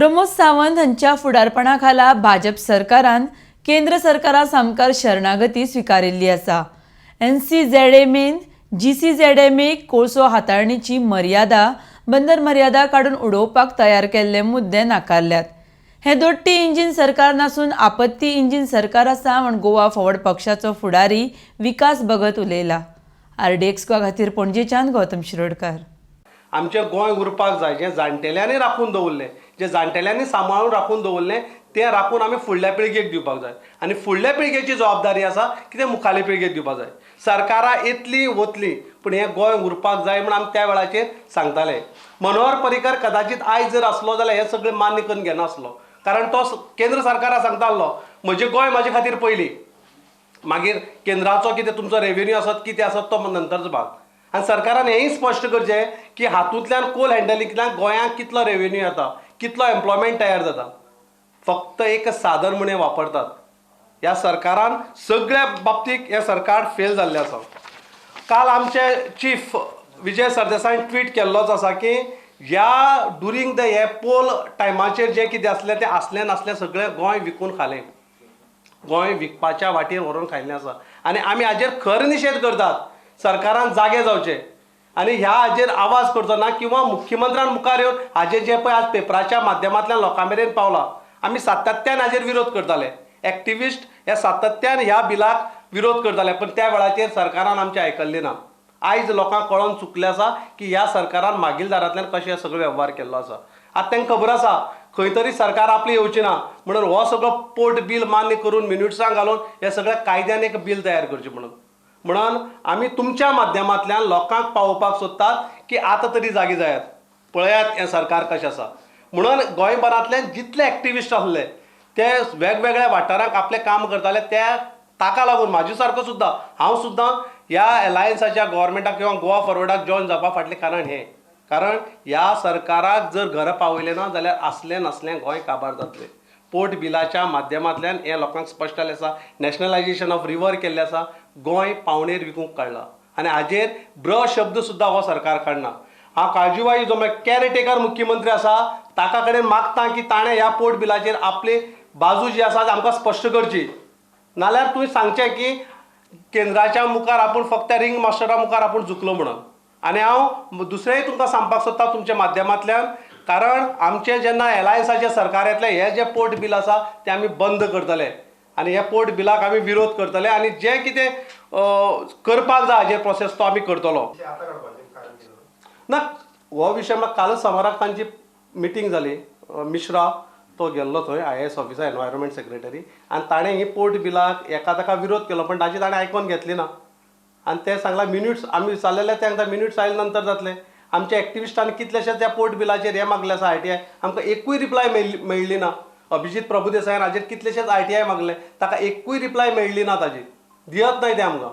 प्रमोद सावंत हांच्या फुडारपणाखाला भाजप सरकारान केंद्र सरकारा सामकार शरणागती स्वीकारिल्ली आसा। NCZMAन GCZMA कोळसो हाताळणीची मर्यादा बंदर मर्यादा काडून उडोवपाक तयार केल्ले मुद्दे नाकारल्यात। हे दोट्टी इंजिन सरकार नासून आपत्ती इंजिन सरकार आसा म्हण गोवा फॉरवर्ड पक्षाचो फुडारी विकास भगत उलयला। RDX खातीर पणजेच्यान गौतम शिरोडकार। आमचे गोंय उरपाक जाय, जे जाणटेल्यांनी राखून दवरले, जे जाणटेल्यांनी सांबाळून राखून दवरले ते राखून आमी फुडल्या पिळगेक दिवपाक जाय। आनी फुडल्या पिळगेची जबाबदारी आसा की ते मुखाले पिळगेक दिवपाक जाय। सरकारां येतली वतली पूण हें गोंय उरपाक जाय म्हण आमी त्या वेळाचेर सांगताले। मनोहर पर्रीकर कदाचित आयज जर आसलो जाल्यार हे सगळें मान्य करून घेनासलो, कारण तो केंद्र सरकाराक सांगतालो म्हजें गोंय म्हाजे खातीर पयलीं, मागीर केंद्राचो कितें तुमचो रेव्हेन्यू आसत कितें आसत तो नंतरचो भाग। आनी सरकारान हेंय स्पश्ट करचें की हातूंतल्यान कोल हँडलिंगतल्यान गोंयांक कितलो रेव्हेन्यू येता, कितलो एम्प्लॉयमेंट तयार जाता। फक्त एक साधन म्हण वापरतात। ह्या सरकारान सगळ्या बाबतींत हें सरकार फेल जाल्लें आसा। काल आमचे चीफ विजय सरदेसायन ट्वीट केल्लोच आसा की ह्या ड्युरींग द हे पोल टायमाचेर जें कितें आसलें तें आसलें नासलें सगळें गोंय विकून खालें, गोंय विकपाच्या वाटेर व्हरून खायल्लें आसा। आनी आमी हाजेर खर निशेध करतात। सरकारान जागे जावचें आनी ह्या हाजेर आवाज करचो ना, किंवा मुख्यमंत्र्यान मुखार येवन हाजेर जे पळय आज पेपराच्या माध्यमांतल्यान लोकां मेरेन पावलां, आमी सातत्यान हाजेर विरोध करताले। एक्टिविस्ट हे सातत्यान ह्या बिलाक विरोध करताले, पण त्या वेळाचेर सरकारान आमचें आयकल्लें ना। आयज लोकांक कळोन चुकलें आसा की ह्या सरकारान मागील दारांतल्यान कशें सगळो वेव्हार केल्लो आसा। आतां तांकां खबर आसा खंय तरी सरकार आपली येवची ना म्हणून हो सगळो पोर्ट बील मान्य करून मिनिट्सांक घालून हे सगळ्या कायद्यान एक बील तयार करचें म्हणून आमी तुमच्या माध्यमांतल्यान लोकांक पावोवपाक सोदतात की आतां तरी जागी जायात, पळयात हें सरकार कशें आसा। म्हणून गोंयभरांतल्यान जितले एक्टिविस्ट आसले ते वेगवेगळ्या वाठारांक आपलें काम करताले, ताका लागून म्हाजे सारको सुद्दां हांव सुद्दां ह्या एलायन्साच्या गव्हर्मेंटाक किंवा गोवा फॉरवर्डाक जॉयन जावपा फाटलें कारण हें, कारण ह्या सरकाराक जर घर पावयलें ना जाल्यार असलें नसलें गोंय काबार जातलें। पोर्ट बिलाच्या माध्यमांतल्यान हें लोकांक स्पश्ट जाल्लें आसा। नॅशनलायजेशन ऑफ रिवर केल्लें आसा, गोंय पावणेर विकूंक काडलां आनी हाजेर ब्र शब्द सुद्दां हो सरकार काडना। हांव काळजीवाई जो कॅरटेकर मुख्यमंत्री आसा ताका कडेन मागता की ताणें ह्या पोर्ट बिलाचेर आपली बाजू जी आसा आमकां स्पश्ट करची, नाल्यार तुवें सांगचें की केंद्राच्या मुखार आपूण फक्त रिंग मास्टरा मुखार आपूण झुकलो म्हणून। आनी हांव दुसरेंय तुमकां सांगपाक सोदता तुमच्या माध्यमांतल्यान, कारण आमचें जेन्ना एलायन्साचें सरकार येतलें हें जें पोर्ट बील आसा तें आमी बंद करतले आनी ह्या पोर्ट बिलाक आमी विरोध करतले आनी जें कितें करपाक जाय हाजेर प्रोसेस तो आमी करतलो ना। हो विशय म्हाका कालच समाराक तांची मिटींग जाली, मिश्रा तो गेल्लो थंय IAS ऑफिसर एनवायरमेंट सेक्रेटरी, आनी ताणें ही पोर्ट बिलाक एका ताका विरोध केलो पण ताची ताणें आयकोन घेतली ना। आनी ते सांगला मिनिट्स आमी विचारलेले ते मिनिट्स आयले नंतर जातले। आमच्या एक्टिविस्टांनी कितलेशेच त्या पोर्ट बिलाचेर हे मागलें आसा RTI, आमकां एकूय रिप्लाय मेळ्ळी ना। अभिजीत प्रभुदेसायान हाजेर कितलेशेच RTI मागले, ताका एकूय रिप्लाय मेळ्ळी ना, ताजी दियत नाय ते आमकां।